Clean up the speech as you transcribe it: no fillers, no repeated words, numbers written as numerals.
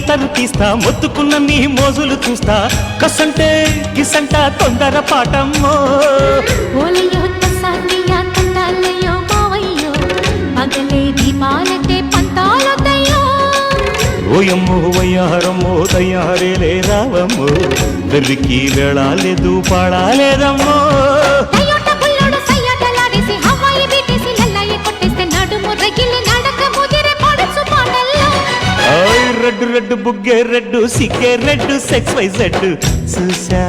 అత్తరు తీస్తా మొత్తుకున్న నీ మోజులు చూస్తా కసంటే గిసంట తొందర పాటమ్మో ఓలయ్యో తసానియా తండాలయ్యో మావయ్యో పగలే దీపాలకే పంతాలొద్దయ్యో ఓయమ్మో వయ్యారమ్మో తయ్యారేలే రావమ్మో వెర్రికి వెళ్ళాలేదు పాడాలేదమ్మో అయ్యోట బుల్లోడు సయ్యాటలాడేసి హవాయి బీటేసి లల్లాయి కొట్టేస్తే నడుము రగిలి నడక ముదిరే పడుచు పాటల్లో రెడ్డు రెడ్డు బుగ్గే రెడ్డు సిగ్గే రెడ్డు సెక్స్ వై జెడ్ చూసా